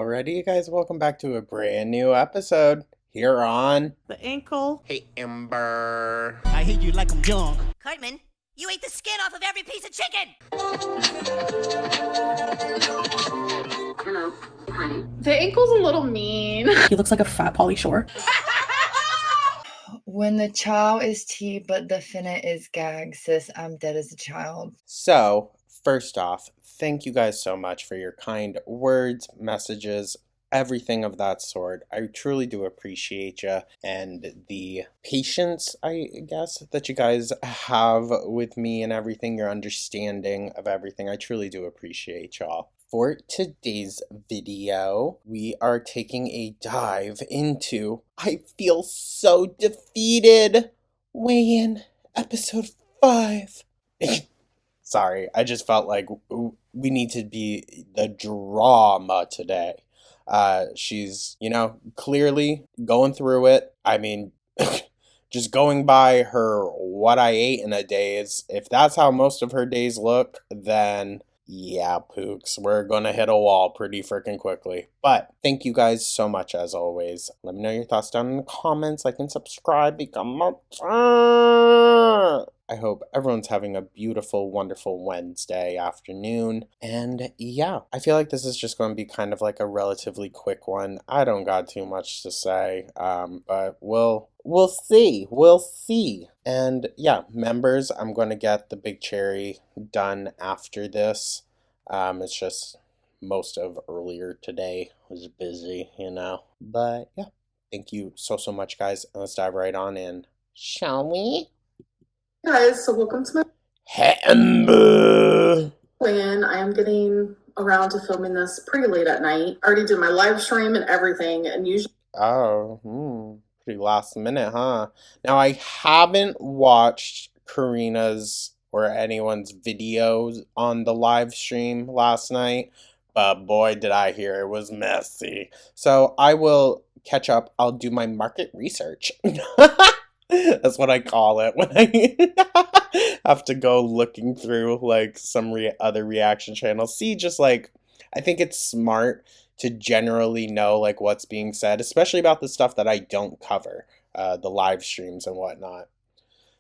Alrighty, you guys, welcome back to a brand new episode here on The ankle. Hey Ember. I hate you like I'm young. Cartman, you ate the skin off of every piece of chicken! Hello, honey. The ankle's a little mean. He looks like a fat Pauly Shore. When the chow is tea, but the finna is gag, sis, I'm dead as a child. So, first off, thank you guys so much for your kind words, messages, everything of that sort. I truly do appreciate you and the patience, I guess, that you guys have with me and everything, your understanding of everything. I truly do appreciate y'all. For today's video, we are taking a dive into I Feel So Defeated weigh-in episode 5. Sorry, I just felt like we need to be the drama today. She's, clearly going through it. I mean, just going by her what I ate in a day is, if that's how most of her days look, then yeah, Pooks, we're gonna hit a wall pretty freaking quickly. But thank you guys so much as always. Let me know your thoughts down in the comments, like and subscribe, become a I hope everyone's having a beautiful, wonderful Wednesday afternoon. And yeah, I feel like this is just going to be kind of like a relatively quick one. I don't got too much to say, but we'll see. We'll see. And yeah, members, I'm going to get the big cherry done after this. It's just most of earlier today was busy, But yeah, thank you so much, guys. And let's dive right on in. Shall we? Hey guys, so welcome to my Hammer. plan. I am getting around to filming this pretty late at night. I already did my live stream and everything, and usually Pretty last minute, huh? Now, I haven't watched Karina's or anyone's videos on the live stream last night, but boy, did I hear it was messy. So I will catch up. I'll do my market research. That's what I call it when I have to go looking through like some other reaction channels. See, just like, I think it's smart to generally know like what's being said, especially about the stuff that I don't cover, the live streams and whatnot.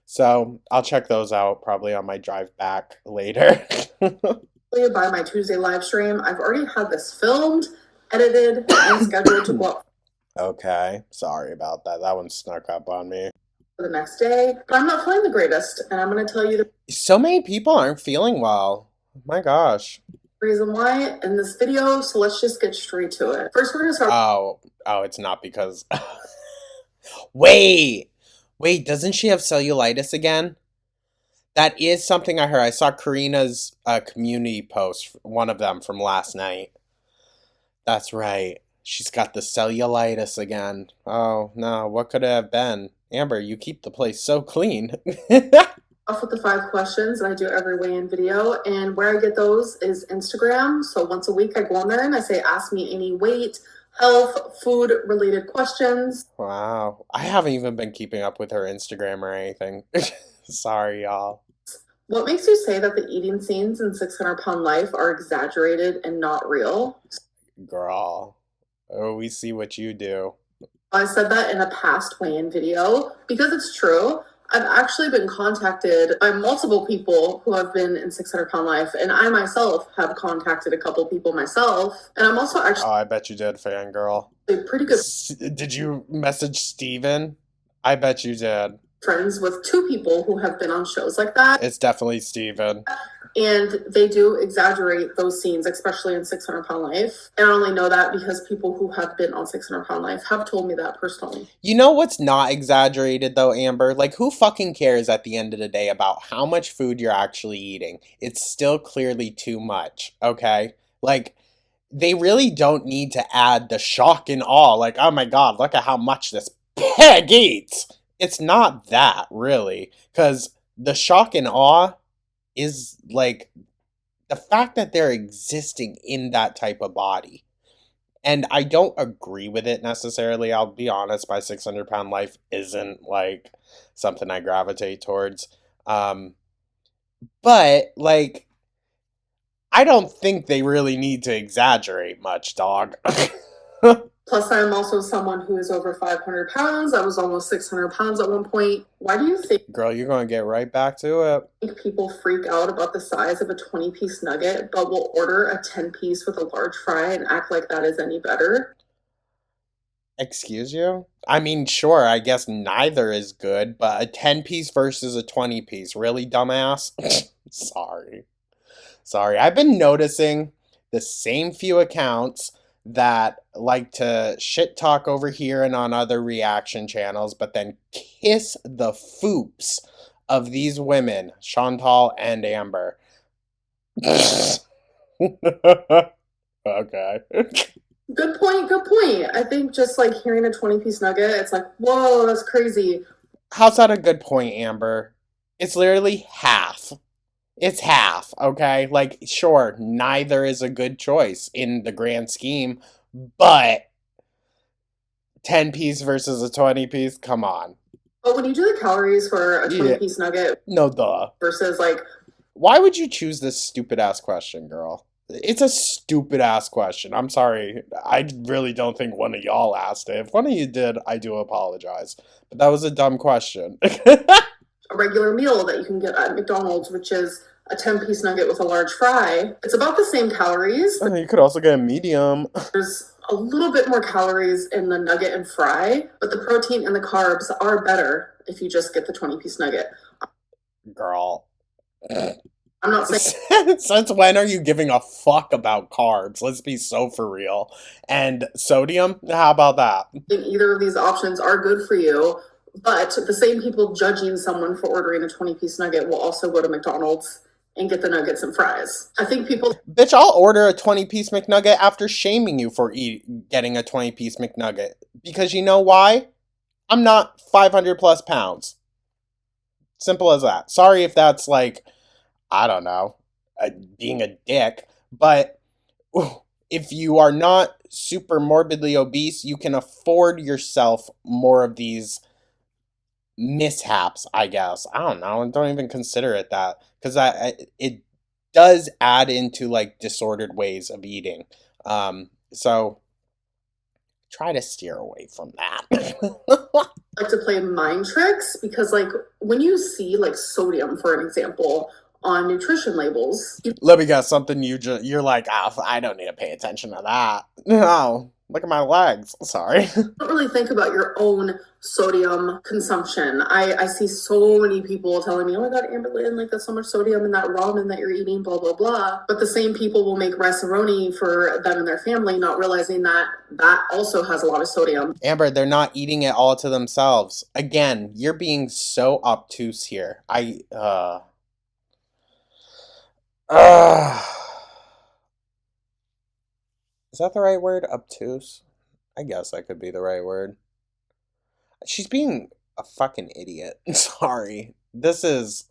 So I'll check those out probably on my drive back later. by my Tuesday live stream, I've already had this filmed, edited, and scheduled to go up Okay, sorry about that. That one snuck up on me. for the next day. But I'm not feeling the greatest, and I'm going to tell you the So many people aren't feeling well. My gosh. reason why in this video, so let's just get straight to it. First, we're going to start. Oh, it's not because... Wait, doesn't she have cellulitis again? That is something I heard. I saw Karina's community post, one of them from last night. That's right. She's got the cellulitis again. Oh, no, what could it have been? Amber, you keep the place so clean. Off with the 5 questions that I do every weigh-in video, and where I get those is Instagram. So once a week I go on there and I say ask me any weight, health, food related questions. Wow. I haven't even been keeping up with her Instagram or anything. Sorry, y'all. What makes you say that the eating scenes in 600-Pound Life are exaggerated and not real? Girl. Oh, we see what you do. I said that in a past weigh-in video because it's true. I've actually been contacted by multiple people who have been in 600-Pound Life, and I myself have contacted a couple people myself, and I'm also actually Oh, I bet you did, fangirl. pretty good Did you message Steven? I bet you did. friends with 2 people who have been on shows like that, It's definitely Steven. and they do exaggerate those scenes, especially in 600-Pound Life. And I only know that because people who have been on 600-Pound Life have told me that personally. You know what's not exaggerated though, Amber? Like, who fucking cares at the end of the day about how much food you're actually eating? It's still clearly too much, okay? Like, they really don't need to add the shock and awe. Like, oh my god, look at how much this pig eats. It's not that, really. Because the shock and awe is, like, the fact that they're existing in that type of body. And I don't agree with it necessarily. I'll be honest, my 600-pound life isn't, like, something I gravitate towards. But, like, I don't think they really need to exaggerate much, dog. Plus, I'm also someone who is over 500 pounds. I was almost 600 pounds at one point. Why do you think Girl, you're gonna get right back to it. people freak out about the size of a 20-piece nugget, but will order a 10-piece with a large fry and act like that is any better? Excuse you? I mean, sure, I guess neither is good, but a 10-piece versus a 20-piece. Really, dumbass? Sorry. Sorry. I've been noticing the same few accounts that like to shit talk over here and on other reaction channels, but then kiss the foops of these women, Chantal and Amber. Okay. Good point, good point. I think just like hearing a 20-piece nugget, it's like, whoa, that's crazy. How's that a good point, Amber? It's literally half. It's half, okay? Like, sure, neither is a good choice in the grand scheme, but 10-piece versus a 20-piece, come on. But when you do the calories for a Yeah. 20-piece nugget No, duh. versus like, Why would you choose this stupid ass question, girl? It's a stupid ass question. I'm sorry. I really don't think one of y'all asked it. If one of you did, I do apologize. But that was a dumb question. a regular meal that you can get at McDonald's, which is a 10-piece nugget with a large fry, it's about the same calories. You could also get a medium. There's a little bit more calories in the nugget and fry, but the protein and the carbs are better if you just get the 20-piece nugget. Girl. I'm not saying Since when are you giving a fuck about carbs? Let's be so for real. And sodium? How about that? either of these options are good for you, but the same people judging someone for ordering a 20-piece nugget will also go to McDonald's and get the nuggets and fries. I think people... Bitch, I'll order a 20-piece McNugget after shaming you for getting a 20-piece McNugget. Because you know why? I'm not 500 plus pounds. Simple as that. Sorry if that's like, I don't know, being a dick. But if you are not super morbidly obese, you can afford yourself more of these mishaps, I guess. I don't know. Don't even consider it that. Because it does add into like disordered ways of eating. So try to steer away from that. like to play mind tricks because like when you see like sodium, for an example, on nutrition labels, you Let me guess something you're like, oh, I don't need to pay attention to that. No, look at my legs. Sorry. don't really think about your own sodium consumption. I see so many people telling me, oh my god, Amber Lynn, like there's so much sodium in that ramen that you're eating, blah blah blah. But the same people will make rice-a-roni for them and their family, not realizing that that also has a lot of sodium. Amber, they're not eating it all to themselves. Again, you're being so obtuse here. Is that the right word? Obtuse? I guess that could be the right word. She's being a fucking idiot. Sorry. This is...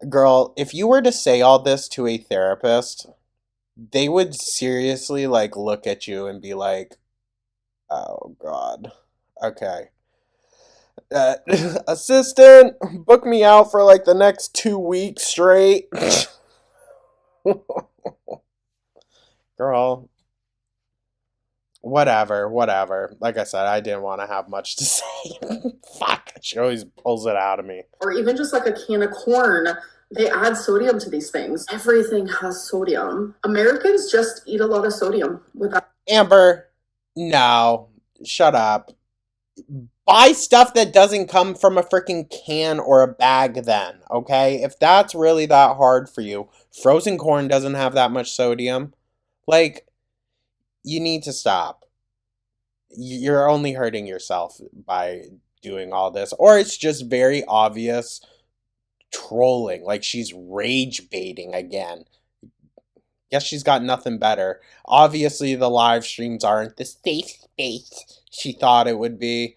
Girl, if you were to say all this to a therapist, they would seriously, like, look at you and be like, oh, God. Okay. Assistant, book me out for, like, the next 2 weeks straight. Girl. Whatever. Like I said, I didn't want to have much to say. Fuck. She always pulls it out of me. Or even just like a can of corn, they add sodium to these things. Everything has sodium. Americans just eat a lot of sodium without... Amber, no. Shut up. Buy stuff that doesn't come from a freaking can or a bag then, okay? If that's really that hard for you, frozen corn doesn't have that much sodium. Like, you need to stop. You're only hurting yourself by doing all this. Or it's just very obvious trolling. Like, she's rage baiting again. Guess she's got nothing better. Obviously, the live streams aren't the safe space she thought it would be.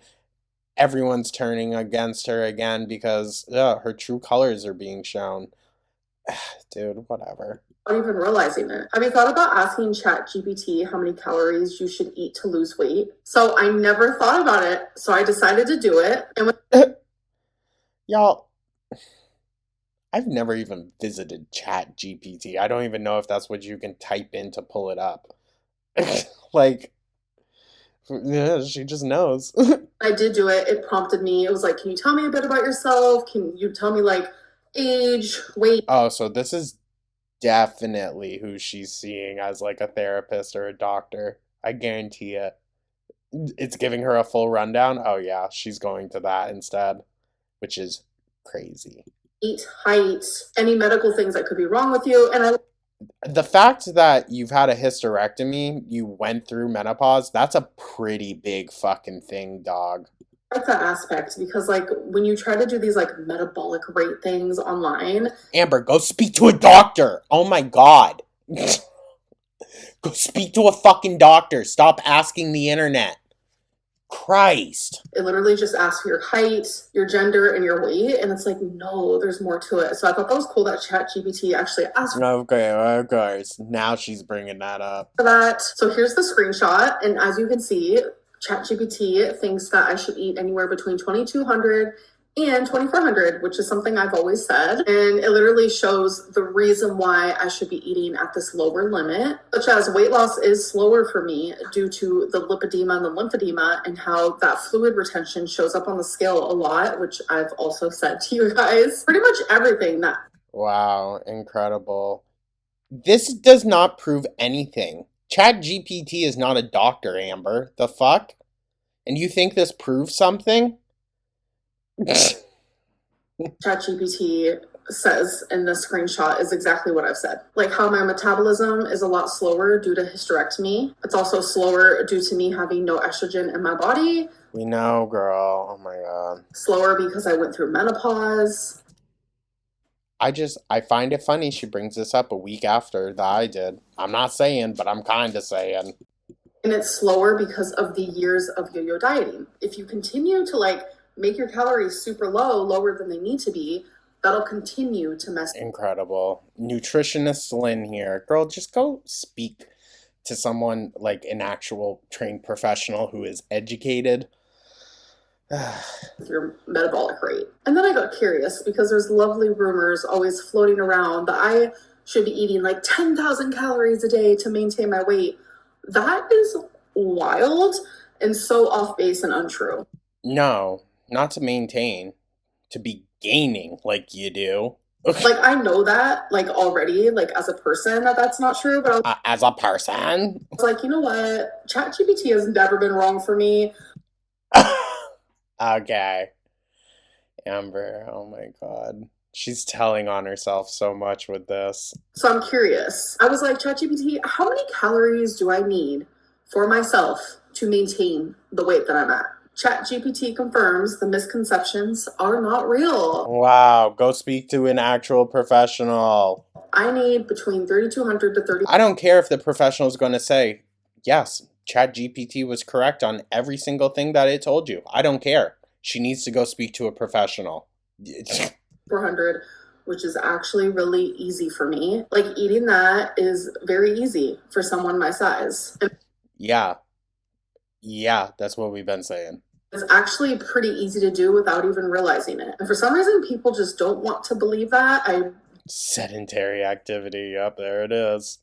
Everyone's turning against her again because her true colors are being shown. Dude, whatever. Not even realizing it. Have you thought about asking ChatGPT how many calories you should eat to lose weight? So I never thought about it, so I decided to do it. And Y'all, I've never even visited Chat GPT. I don't even know if that's what you can type in to pull it up. Like, yeah, she just knows. I did do it. It prompted me. It was like, can you tell me a bit about yourself? Can you tell me like age, weight? Oh, so this is definitely who she's seeing as like a therapist or a doctor. I guarantee it. It's giving her a full rundown. Oh yeah, she's going to that instead, which is crazy. Height, any medical things that could be wrong with you. And The fact that you've had a hysterectomy, you went through menopause, that's a pretty big fucking thing, dog. like that aspect because like when you try to do these like metabolic rate things online, Amber, go speak to a doctor. Oh my god. Go speak to a fucking doctor. Stop asking the internet. Christ. it literally just asks for your height, your gender, and your weight. And it's like, no, there's more to it. So I thought that was cool that ChatGPT actually asked Okay, of course. Now she's bringing that up. for that. So here's the screenshot. And as you can see, ChatGPT thinks that I should eat anywhere between 2,200 and 2,400, which is something I've always said. And it literally shows the reason why I should be eating at this lower limit, such as weight loss is slower for me due to the lipedema and the lymphedema and how that fluid retention shows up on the scale a lot, which I've also said to you guys. Pretty much everything that. Wow, incredible. This does not prove anything. ChatGPT is not a doctor, Amber. The fuck? And you think this proves something? ChatGPT says in the screenshot is exactly what I've said. Like how my metabolism is a lot slower due to hysterectomy. It's also slower due to me having no estrogen in my body. We know, girl. Oh my god. Slower because I went through menopause. I find it funny she brings this up a week after that I did. I'm not saying, but I'm kind of saying. And it's slower because of the years of yo-yo dieting. If you continue to like make your calories super low, lower than they need to be, that'll continue to mess. Incredible. Nutritionist Lynn here. Girl, just go speak to someone like an actual trained professional who is educated. With your metabolic rate. And then I got curious because there's lovely rumors always floating around that I should be eating like 10,000 calories a day to maintain my weight. That is wild and so off base and untrue. No, not to maintain, to be gaining like you do. Like I know that like already, like as a person that's not true, but As a person? I was like, you know what? ChatGPT has never been wrong for me. Okay. Amber, oh my god. She's telling on herself so much with this. So I'm curious. I was like, ChatGPT, how many calories do I need for myself to maintain the weight that I'm at? ChatGPT confirms the misconceptions are not real. Wow, go speak to an actual professional. I need between 3,200 to 30. I don't care if the professional is going to say, yes, ChatGPT was correct on every single thing that it told you. I don't care. She needs to go speak to a professional. 400, which is actually really easy for me. Like eating that is very easy for someone my size. And Yeah. Yeah, that's what we've been saying. it's actually pretty easy to do without even realizing it. And for some reason, people just don't want to believe that. Sedentary activity. Yep, there it is.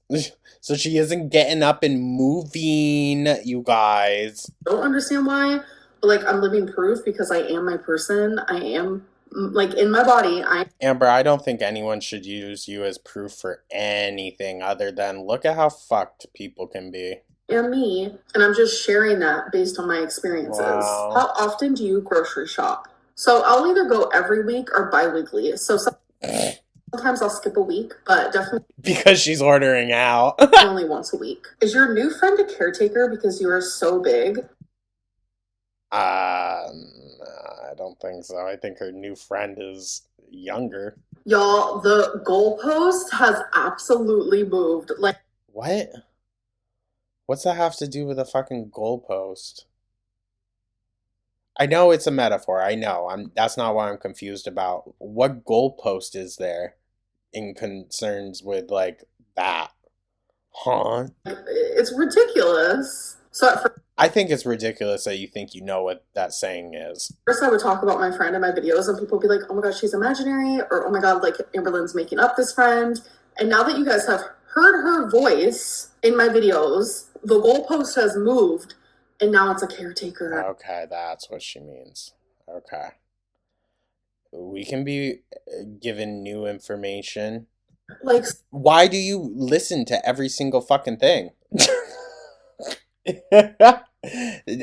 So she isn't getting up and moving, you guys. don't understand why, but like I'm living proof because I am my person. I am like in my body. Amber, I don't think anyone should use you as proof for anything other than look at how fucked people can be. Am me, and I'm just sharing that based on my experiences. Wow. How often do you grocery shop? So I'll either go every week or bi-weekly. So sometimes I'll skip a week, but definitely Because she's ordering out. only once a week. Is your new friend a caretaker because you are so big? I don't think so. I think her new friend is younger. Y'all, the goalpost has absolutely moved. Like, What? What's that have to do with a fucking goalpost? I know it's a metaphor. I know. That's not what I'm confused about. What goalpost is there in concerns with like that? Huh? it's ridiculous. So I think it's ridiculous that you think you know what that saying is. First, I would talk about my friend in my videos, and people would be like, oh my god, she's imaginary, or oh my god, like Amberlynn's making up this friend. And now that you guys have heard her voice in my videos, the goalpost has moved, and now it's a caretaker. Okay, that's what she means. Okay. We can be given new information. Like, Why do you listen to every single fucking thing?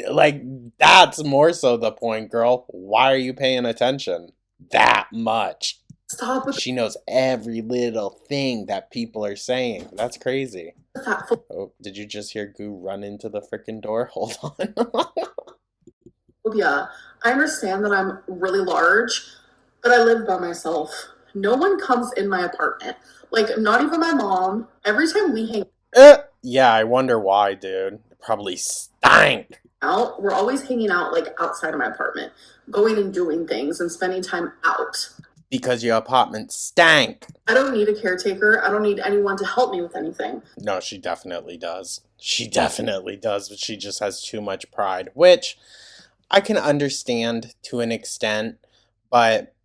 Like, that's more so the point, girl. Why are you paying attention that much? stop with She knows every little thing that people are saying. That's crazy. that Oh, did you just hear Goo run into the freaking door? Hold on. phobia. I understand that I'm really large, but I live by myself. No one comes in my apartment. Like, not even my mom. Every time we hang Yeah, I wonder why, dude. It probably stank. out, we're always hanging out, like, outside of my apartment, going and doing things and spending time out. Because your apartment stank. I don't need a caretaker. I don't need anyone to help me with anything. No, she definitely does. She definitely does, but she just has too much pride, which I can understand to an extent, but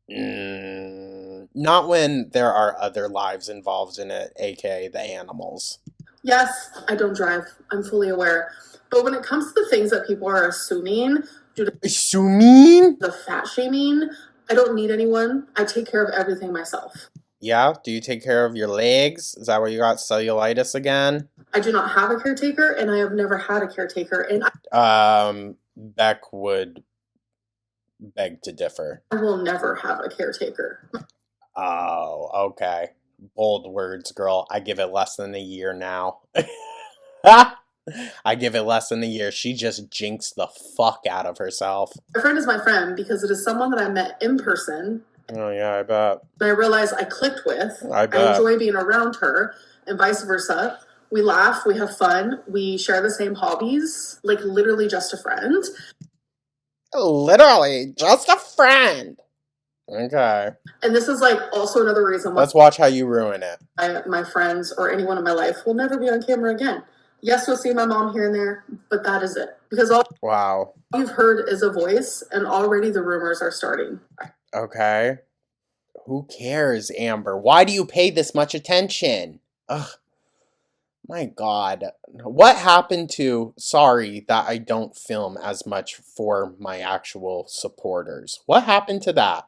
not when there are other lives involved in it, aka the animals. Yes, I don't drive. I'm fully aware. But when it comes to the things that people are assuming due to Assuming? the fat shaming, I don't need anyone. I take care of everything myself. Yeah? Do you take care of your legs? Is that where you got cellulitis again? I do not have a caretaker, and I have never had a caretaker, and I Beck would beg to differ. will never have a caretaker. Oh, okay. Bold words, girl. I give it less than a year now. I give it less than a year. She just jinxed the fuck out of herself. My friend is my friend because it is someone that I met in person, Oh, yeah, I bet. and I realized I clicked with. I I bet. enjoy being around her, and vice versa. We laugh, we have fun, we share the same hobbies, like literally just a friend. Literally, just a friend. Okay. And this is like also another reason why Let's watch how you ruin it. my friends or anyone in my life will never be on camera again. Yes, you'll see my mom here and there, but that is it. Because all Wow. you've heard is a voice, and already the rumors are starting. Okay. Who cares, Amber? Why do you pay this much attention? Ugh. My God. What happened to, sorry that I don't film as much for my actual supporters? What happened to that?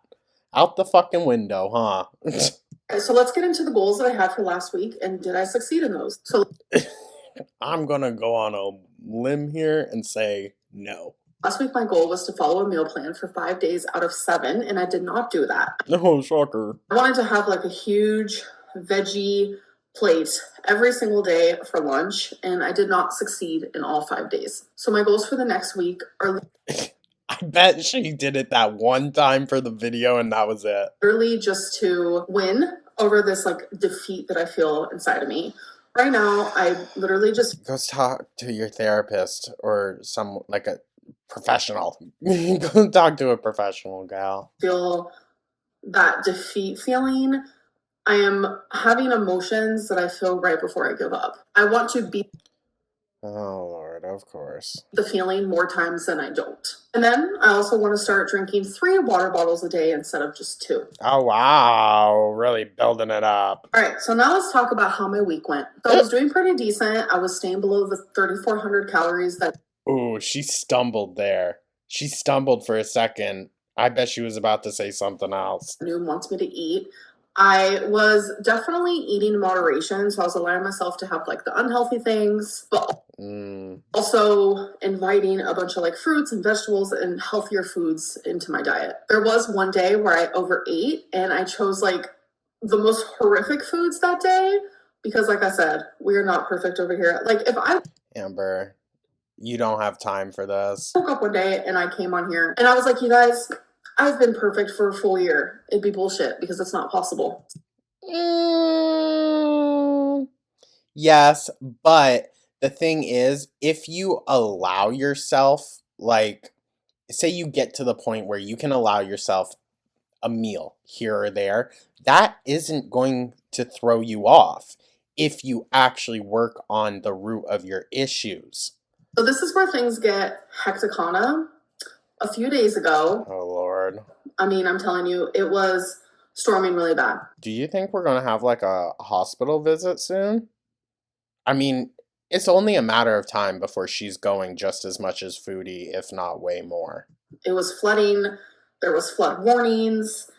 Out the fucking window, huh? Okay, so let's get into the goals that I had for last week, and did I succeed in those? So I'm gonna go on a limb here and say no. last week my goal was to follow a meal plan for 5 days out of 7, and I did not do that. No, shocker. I wanted to have like a huge veggie plate every single day for lunch, and I did not succeed in all 5 days. So my goals for the next week are I bet she did it that one time for the video and that was it. literally just to win over this like defeat that I feel inside of me. Right now, I literally just Go talk to your therapist or some, like a professional. Go talk to a professional, gal. feel that defeat feeling. I am having emotions that I feel right before I give up. I want to beat Oh, Lord, of course. the feeling more times than I don't. And then I also want to start drinking 3 water bottles a day instead of just 2. Oh, wow. Really building it up. All right, so now let's talk about how my week went. So I was doing pretty decent. I was staying below the 3,400 calories that Ooh, she stumbled there. She stumbled for a second. I bet she was about to say something else. Noom wants me to eat. I was definitely eating in moderation, so I was allowing myself to have like the unhealthy things, but also inviting a bunch of like fruits and vegetables and healthier foods into my diet. There was one day where I overate and I chose like the most horrific foods that day because, like I said, we are not perfect over here. Like if I Amber, you don't have time for this. woke up one day and I came on here and I was like, you guys, I've been perfect for a full year. It'd be bullshit because it's not possible. Yes, but the thing is, if you allow yourself, like, say you get to the point where you can allow yourself a meal here or there, that isn't going to throw you off if you actually work on the root of your issues. So this is where things get hecticana. A few days ago, Oh, Lord. I mean, I'm telling you, it was storming really bad. Do you think we're going to have like a hospital visit soon? I mean, it's only a matter of time before she's going just as much as Foodie, if not way more. It was flooding. There was flood warnings.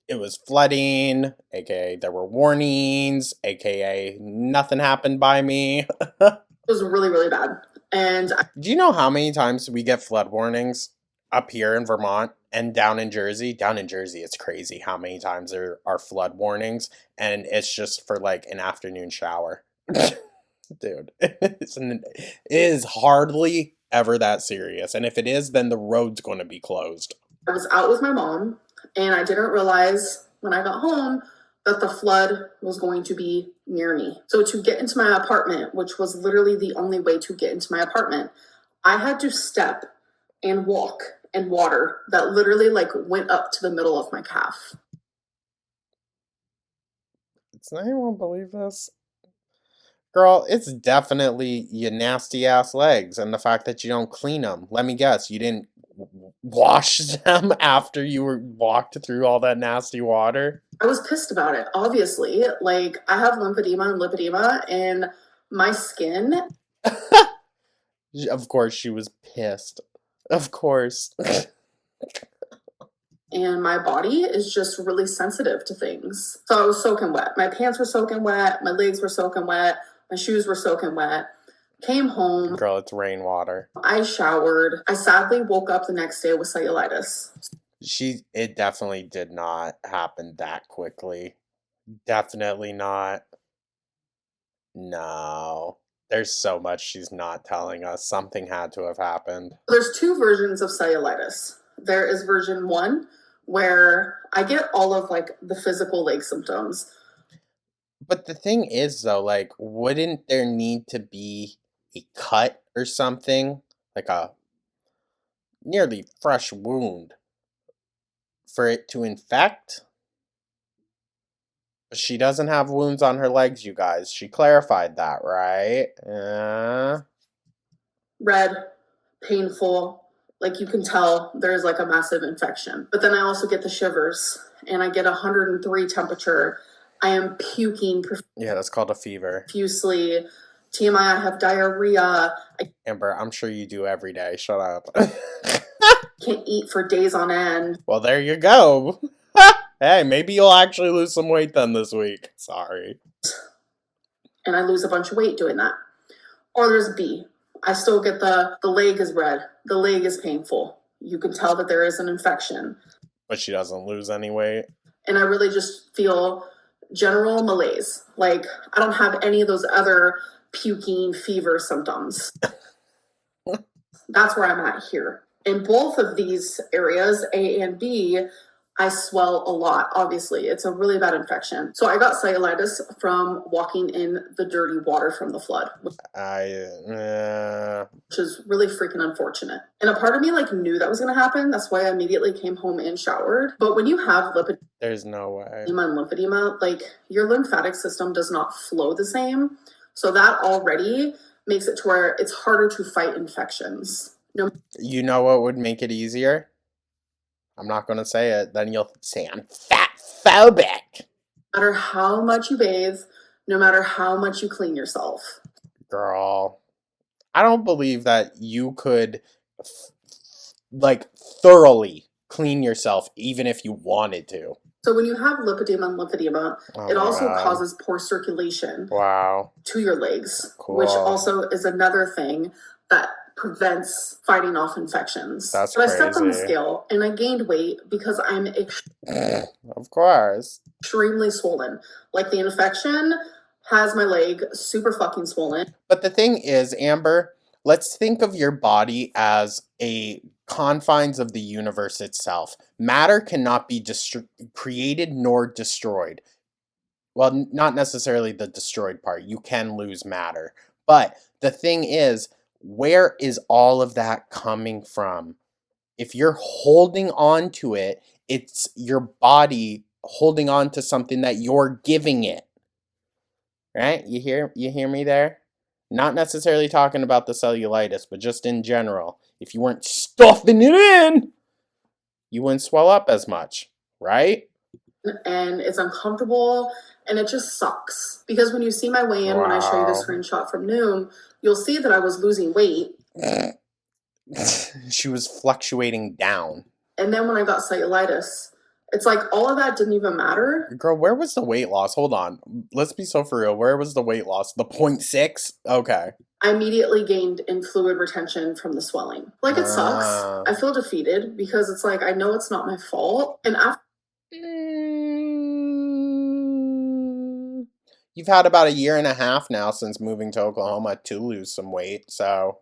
It was flooding, aka there were warnings, aka nothing happened by me. It was really, really bad. And Do you know how many times we get flood warnings up here in Vermont and down in Jersey? Down in Jersey, it's crazy how many times there are flood warnings, and it's just for like an afternoon shower. Dude, it is hardly ever that serious. And if it is, then the road's going to be closed. I was out with my mom, and I didn't realize when I got home that the flood was going to be near me. So to get into my apartment, which was literally the only way to get into my apartment, I had to step and walk in water that literally like went up to the middle of my calf. Does anyone believe this? Girl, it's definitely your nasty ass legs and the fact that you don't clean them. Let me guess, you didn't wash them after you were walked through all that nasty water? I was pissed about it, obviously. Like, I have lymphedema and lipedema, and my skin. Of course, she was pissed. Of course. And my body is just really sensitive to things. So I was soaking wet. My pants were soaking wet. My legs were soaking wet. My shoes were soaking wet. Came home. Girl, it's rainwater. I showered. I sadly woke up the next day with cellulitis. It definitely did not happen that quickly. Definitely not. No. There's so much she's not telling us. Something had to have happened. There's two versions of cellulitis. There is version 1, where I get all of like the physical leg symptoms. But the thing is, though, like, wouldn't there need to be a cut or something? Like a nearly fresh wound for it to infect? She doesn't have wounds on her legs, you guys. She clarified that, right? Red, painful, like you can tell there's like a massive infection. But then I also get the shivers, and I get 103 temperature. I am puking Yeah, that's called a fever. profusely. TMI, I have diarrhea. I Amber, I'm sure you do every day. Shut up. can't eat for days on end. Well, there you go. Hey, maybe you'll actually lose some weight then this week. Sorry. And I lose a bunch of weight doing that. Or there's B. I still get the leg is red. The leg is painful. You can tell that there is an infection. But she doesn't lose any weight. And I really just feel general malaise. Like, I don't have any of those other puking fever symptoms. That's where I'm at here. In both of these areas, A and B, I swell a lot, obviously. It's a really bad infection. So I got cellulitis from walking in the dirty water from the flood, which is really freaking unfortunate. And a part of me like knew that was going to happen. That's why I immediately came home and showered. But when you have there's no way. and lymphedema, like your lymphatic system does not flow the same. So that already makes it to where it's harder to fight infections. No You know what would make it easier? I'm not going to say it. Then you'll say I'm fat phobic. matter how much you bathe, no matter how much you clean yourself. Girl, I don't believe that you could like thoroughly clean yourself even if you wanted to. So when you have lipedema and lymphedema, Oh it my also God. causes poor circulation Wow. to your legs, Cool. which also is another thing that prevents fighting off infections. That's so I stepped on the crazy. scale and I gained weight because I'm Of course. extremely swollen. Like the infection has my leg super fucking swollen. But the thing is, Amber, let's think of your body as a confines of the universe itself. Matter cannot be created nor destroyed. Well, not necessarily the destroyed part. You can lose matter. But the thing is, where is all of that coming from? If you're holding on to it, it's your body holding on to something that you're giving it. Right? You hear me there? Not necessarily talking about the cellulitis, but just in general. If you weren't stuffing it in, you wouldn't swell up as much, right? And it's uncomfortable and it just sucks. Because when you see my weigh-in, when I show you the Wow. screenshot from Noom, you'll see that I was losing weight. She was fluctuating down. And then when I got cellulitis, it's like all of that didn't even matter. Girl, where was the weight loss? Hold on. Let's be so for real. Where was the weight loss? The 0.6? Okay. I immediately gained in fluid retention from the swelling. Like, it sucks. I feel defeated because it's like, I know it's not my fault. And after You've had about a year and a half now since moving to Oklahoma to lose some weight, so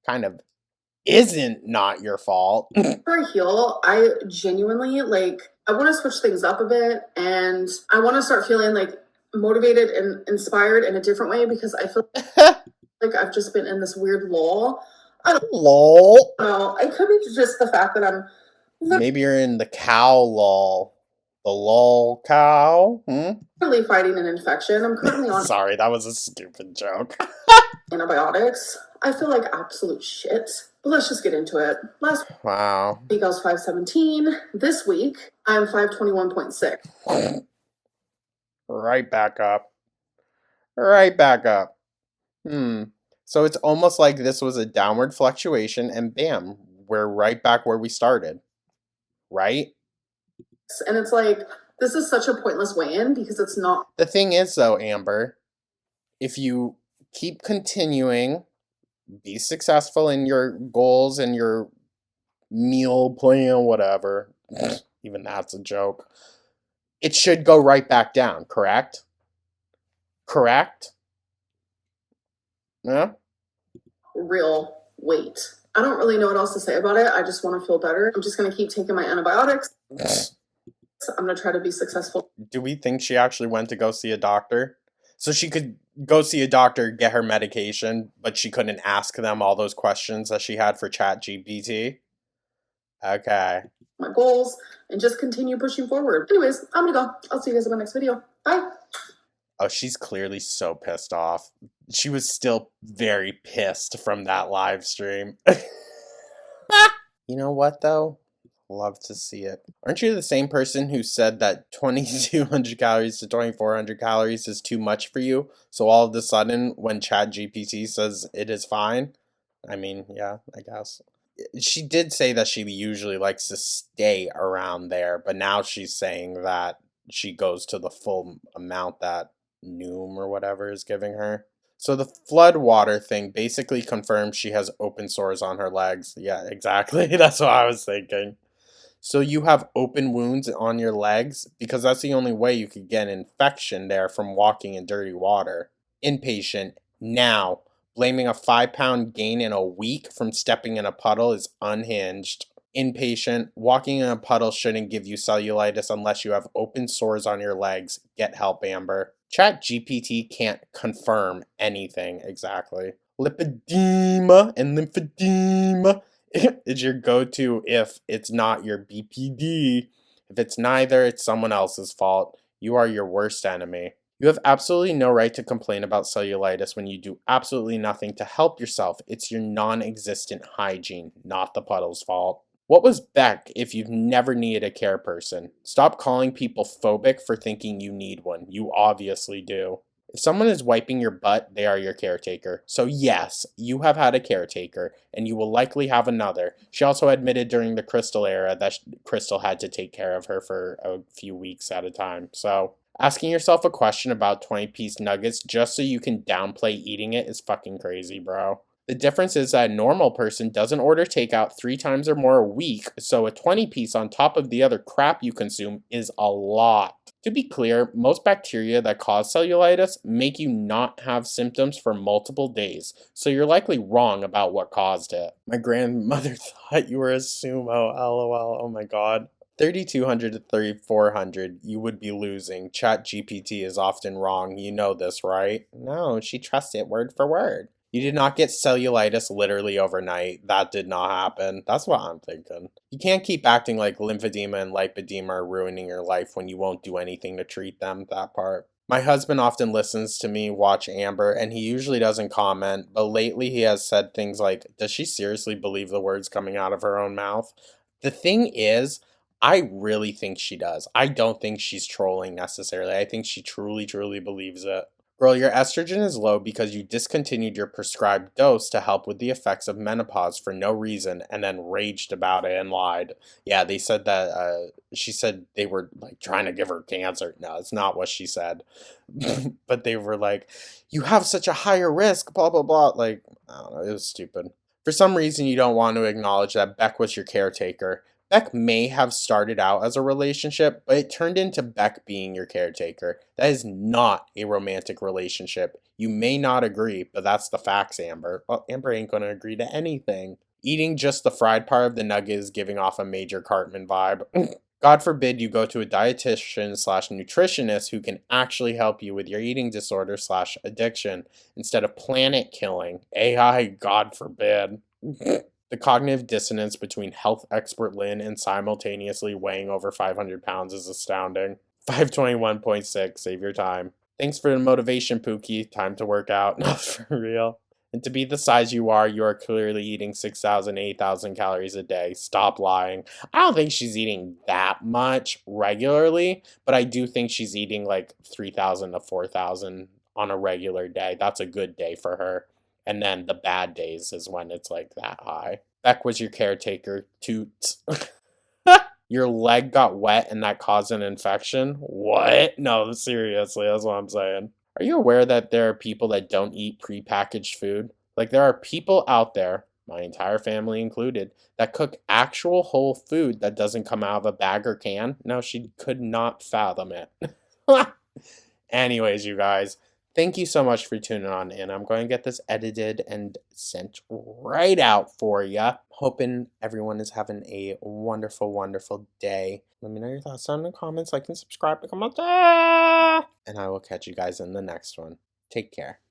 kind of isn't not your fault. I heal, I genuinely, like, I want to switch things up a bit, and I want to start feeling, like, motivated and inspired in a different way because I feel like I've just been in this weird lull. I don't Lol. know. It could be just the fact that I'm Maybe you're in the cow lull. The lull cow? literally fighting an infection. I'm currently on Sorry, that was a stupid joke. antibiotics. I feel like absolute shit. But let's just get into it. Last Wow. week I was 517. This week I'm 521.6. Right back up. Right back up. So it's almost like this was a downward fluctuation and bam, we're right back where we started. Right? And it's like, this is such a pointless weigh-in because it's not. The thing is though, Amber, if you keep continuing, be successful in your goals and your meal plan, whatever, even that's a joke, it should go right back down, correct? Correct? Yeah? Real weight. I don't really know what else to say about it. I just want to feel better. I'm just going to keep taking my antibiotics. I'm going to try to be successful. Do we think she actually went to go see a doctor? So she could go see a doctor, get her medication, but she couldn't ask them all those questions that she had for ChatGPT? Okay. My goals and just continue pushing forward. Anyways, I'm going to go. I'll see you guys in my next video. Bye. Oh, she's clearly so pissed off. She was still very pissed from that live stream. You know what, though? Love to see it. Aren't you the same person who said that 2,200 calories to 2,400 calories is too much for you? So all of a sudden, when ChatGPT says it is fine, I mean, yeah, I guess. She did say that she usually likes to stay around there, but now she's saying that she goes to the full amount that Noom or whatever is giving her. So the flood water thing basically confirms she has open sores on her legs. Yeah, exactly. That's what I was thinking. So you have open wounds on your legs because that's the only way you could get an infection there from walking in dirty water. Inpatient. Now, blaming a 5-pound gain in a week from stepping in a puddle is unhinged. Inpatient. Walking in a puddle shouldn't give you cellulitis unless you have open sores on your legs. Get help, Amber. ChatGPT can't confirm anything exactly. Lipedema and lymphedema is your go-to if it's not your BPD. If it's neither, it's someone else's fault. You are your worst enemy. You have absolutely no right to complain about cellulitis when you do absolutely nothing to help yourself. It's your non-existent hygiene, not the puddle's fault. What was Beck if you've never needed a care person? Stop calling people phobic for thinking you need one. You obviously do. If someone is wiping your butt, they are your caretaker. So yes, you have had a caretaker, and you will likely have another. She also admitted during the Crystal era that Crystal had to take care of her for a few weeks at a time. So asking yourself a question about 20-piece nuggets just so you can downplay eating it is fucking crazy, bro. The difference is that a normal person doesn't order takeout 3 times or more a week, so a 20-piece on top of the other crap you consume is a lot. To be clear, most bacteria that cause cellulitis make you not have symptoms for multiple days, so you're likely wrong about what caused it. My grandmother thought you were a sumo, lol, oh my god. 3,200 to 3,400, you would be losing. ChatGPT is often wrong, you know this, right? No, she trusts it word for word. You did not get cellulitis literally overnight. That did not happen. That's what I'm thinking. You can't keep acting like lymphedema and lipedema are ruining your life when you won't do anything to treat them, that part. My husband often listens to me watch Amber, and he usually doesn't comment, but lately he has said things like, does she seriously believe the words coming out of her own mouth? The thing is, I really think she does. I don't think she's trolling necessarily. I think she truly, truly believes it. Girl, your estrogen is low because you discontinued your prescribed dose to help with the effects of menopause for no reason and then raged about it and lied. Yeah, they said that, she said they were like trying to give her cancer. No, it's not what she said. But they were like, you have such a higher risk, blah, blah, blah. Like, I don't know, it was stupid. For some reason, you don't want to acknowledge that Beck was your caretaker. Beck may have started out as a relationship, but it turned into Beck being your caretaker. That is not a romantic relationship. You may not agree, but that's the facts, Amber. Well, Amber ain't gonna agree to anything. Eating just the fried part of the nugget is giving off a Major Cartman vibe. God forbid you go to a dietitian slash nutritionist who can actually help you with your eating disorder slash addiction instead of planet killing. AI, God forbid. The cognitive dissonance between health expert Lynn and simultaneously weighing over 500 pounds is astounding. 521.6, save your time. Thanks for the motivation, Pookie. Time to work out. No, for real. And to be the size you are clearly eating 6,000, 8,000 calories a day. Stop lying. I don't think she's eating that much regularly, but I do think she's eating like 3,000 to 4,000 on a regular day. That's a good day for her. And then the bad days is when it's like that high. Beck was your caretaker. Toots. Your leg got wet and that caused an infection? What? No, seriously, that's what I'm saying. Are you aware that there are people that don't eat prepackaged food? Like, there are people out there, my entire family included, that cook actual whole food that doesn't come out of a bag or can? No, she could not fathom it. Anyways, you guys, thank you so much for tuning on in. I'm going to get this edited and sent right out for you. Hoping everyone is having a wonderful, wonderful day. Let me know your thoughts down in the comments. Like and subscribe to come out. And I will catch you guys in the next one. Take care.